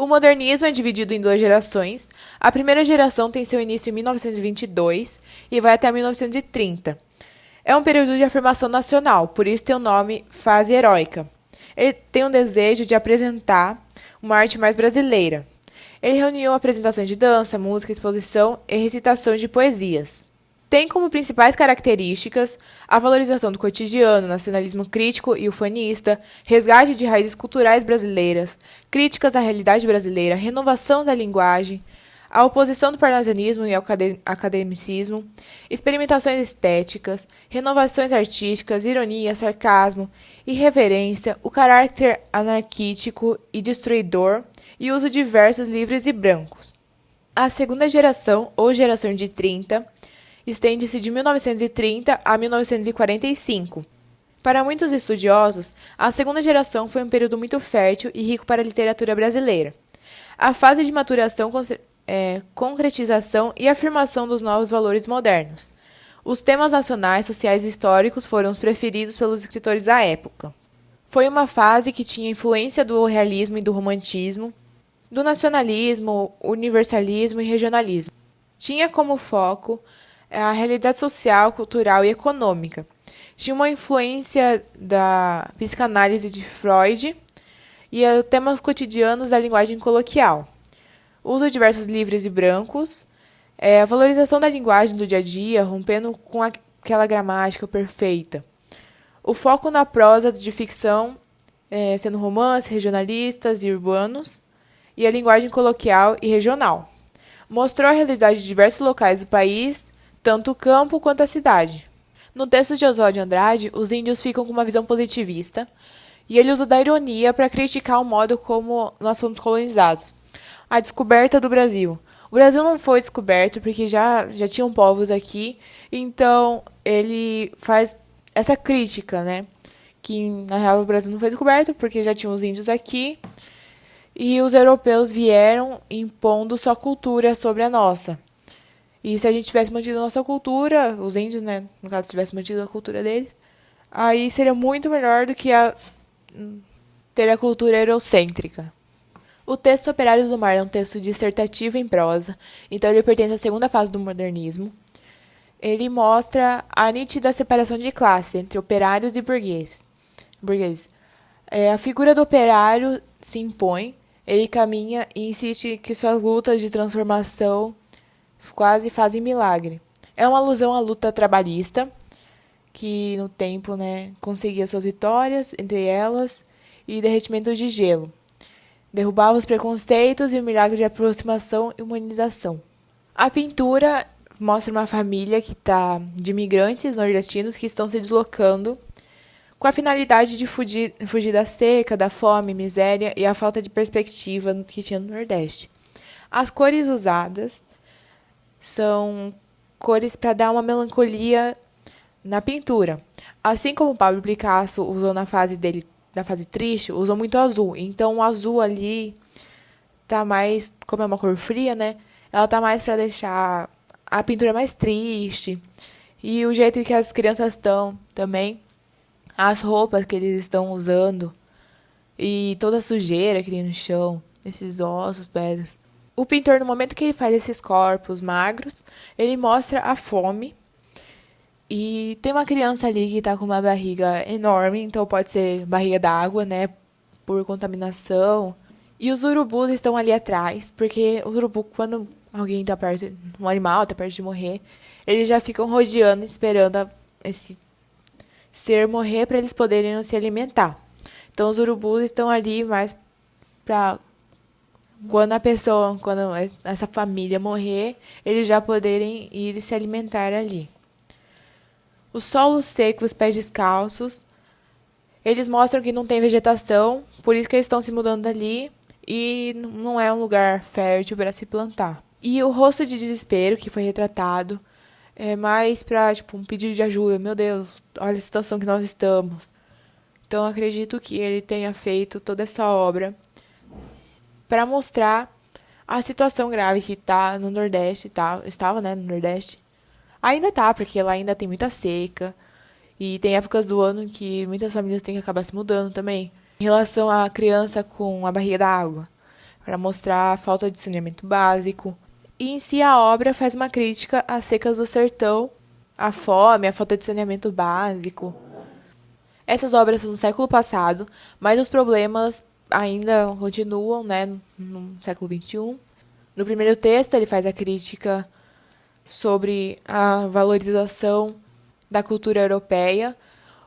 O modernismo é dividido em duas gerações. A primeira geração tem seu início em 1922 e vai até 1930. É um período de afirmação nacional, por isso tem o nome fase heróica. Ele tem um desejo de apresentar uma arte mais brasileira. Ele reuniu apresentações de dança, música, exposição e recitação de poesias. Tem como principais características a valorização do cotidiano, nacionalismo crítico e ufanista, resgate de raízes culturais brasileiras, críticas à realidade brasileira, renovação da linguagem, a oposição do parnasianismo e ao academicismo, experimentações estéticas, renovações artísticas, ironia, sarcasmo, irreverência, o caráter anarquítico e destruidor e uso de versos livres e brancos. A segunda geração, ou geração de 30, estende-se de 1930 a 1945. Para muitos estudiosos, a segunda geração foi um período muito fértil e rico para a literatura brasileira. A fase de maturação, concretização e afirmação dos novos valores modernos. Os temas nacionais, sociais e históricos foram os preferidos pelos escritores da época. Foi uma fase que tinha influência do realismo e do romantismo, do nacionalismo, universalismo e regionalismo. Tinha como foco a realidade social, cultural e econômica. Tinha uma influência da psicanálise de Freud e temas cotidianos da linguagem coloquial. O uso de versos livres e brancos, a valorização da linguagem do dia a dia, rompendo com aquela gramática perfeita. O foco na prosa de ficção, sendo romances, regionalistas e urbanos, e a linguagem coloquial e regional. Mostrou a realidade de diversos locais do país, tanto o campo quanto a cidade. No texto de Oswald de Andrade, os índios ficam com uma visão positivista, e ele usa da ironia para criticar o modo como nós fomos colonizados. A descoberta do Brasil. O Brasil não foi descoberto porque já tinham povos aqui, então ele faz essa crítica, né? Que na real o Brasil não foi descoberto porque já tinham os índios aqui e os europeus vieram impondo sua cultura sobre a nossa. E se a gente tivesse mantido a nossa cultura, os índios, né, no caso, tivesse mantido a cultura deles, aí seria muito melhor do que ter a cultura eurocêntrica. O texto Operários do Mar é um texto dissertativo em prosa, então ele pertence à segunda fase do modernismo. Ele mostra a nítida separação de classe entre operários e burgueses. A figura do operário se impõe, ele caminha e insiste que suas lutas de transformação quase fazem milagre. É uma alusão à luta trabalhista, que no tempo, né, conseguia suas vitórias, entre elas, e derretimento de gelo. Derrubava os preconceitos e o milagre de aproximação e humanização. A pintura mostra uma família de imigrantes nordestinos que estão se deslocando com a finalidade de fugir da seca, da fome, miséria e a falta de perspectiva que tinha no Nordeste. As cores usadas são cores para dar uma melancolia na pintura. Assim como Pablo Picasso usou na fase triste, usou muito azul. Então o azul ali tá mais, como é uma cor fria, né? Ela tá mais para deixar a pintura mais triste. E o jeito que as crianças estão também, as roupas que eles estão usando e toda a sujeira que tem no chão, esses ossos, pedras. O pintor, no momento que ele faz esses corpos magros, ele mostra a fome. E tem uma criança ali que tá com uma barriga enorme, então pode ser barriga d'água, né, por contaminação. E os urubus estão ali atrás, porque os urubus, quando alguém tá perto, um animal tá perto de morrer, eles já ficam rodeando, esperando esse ser morrer para eles poderem se alimentar. Então os urubus estão ali mais para quando essa família morrer, eles já poderem ir se alimentar ali. O solo seco, os pés descalços, eles mostram que não tem vegetação, por isso que eles estão se mudando dali e não é um lugar fértil para se plantar. E o rosto de desespero que foi retratado é mais para um pedido de ajuda. Meu Deus, olha a situação que nós estamos. Então acredito que ele tenha feito toda essa obra para mostrar a situação grave que está no Nordeste, estava, né, no Nordeste. Ainda tá, porque lá ainda tem muita seca. E tem épocas do ano que muitas famílias têm que acabar se mudando também. Em relação à criança com a barriga da água. para mostrar a falta de saneamento básico. E em si a obra faz uma crítica às secas do sertão, à fome, à falta de saneamento básico. Essas obras são do século passado, mas os problemas ainda continuam, né, no século XXI. No primeiro texto, ele faz a crítica sobre a valorização da cultura europeia.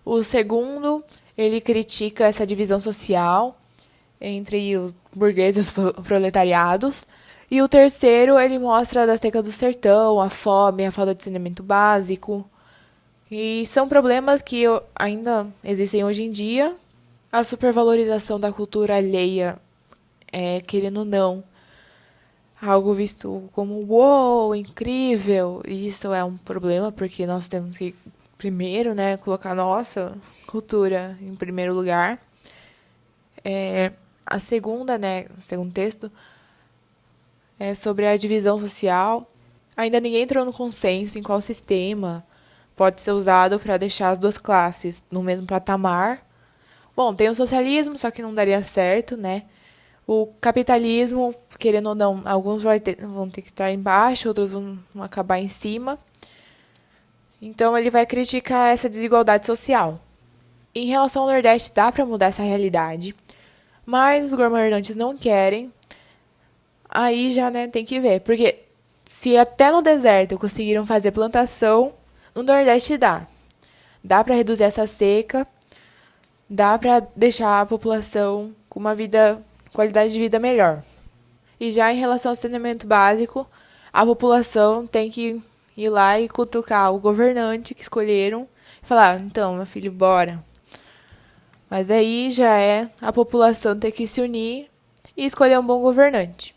O segundo, ele critica essa divisão social entre os burgueses e os proletariados. E o terceiro, ele mostra a seca do sertão, a fome, a falta de saneamento básico. E são problemas que ainda existem hoje em dia. A supervalorização da cultura alheia querendo ou não, algo visto como uou, incrível. E isso é um problema, porque nós temos que, primeiro, né, colocar a nossa cultura em primeiro lugar. A segunda, né, o segundo texto, é sobre a divisão social. Ainda ninguém entrou no consenso em qual sistema pode ser usado para deixar as duas classes no mesmo patamar. Bom, tem o socialismo, só que não daria certo, né? O capitalismo, querendo ou não, alguns vão ter que estar embaixo, outros vão acabar em cima. Então, ele vai criticar essa desigualdade social. Em relação ao Nordeste, dá para mudar essa realidade, mas os governantes não querem. Aí já, né, tem que ver. Porque se até no deserto conseguiram fazer plantação, no Nordeste dá. Dá para reduzir essa seca, dá para deixar a população com uma qualidade de vida melhor. E já em relação ao saneamento básico, a população tem que ir lá e cutucar o governante que escolheram e falar, então, meu filho, bora. Mas aí já é a população ter que se unir e escolher um bom governante.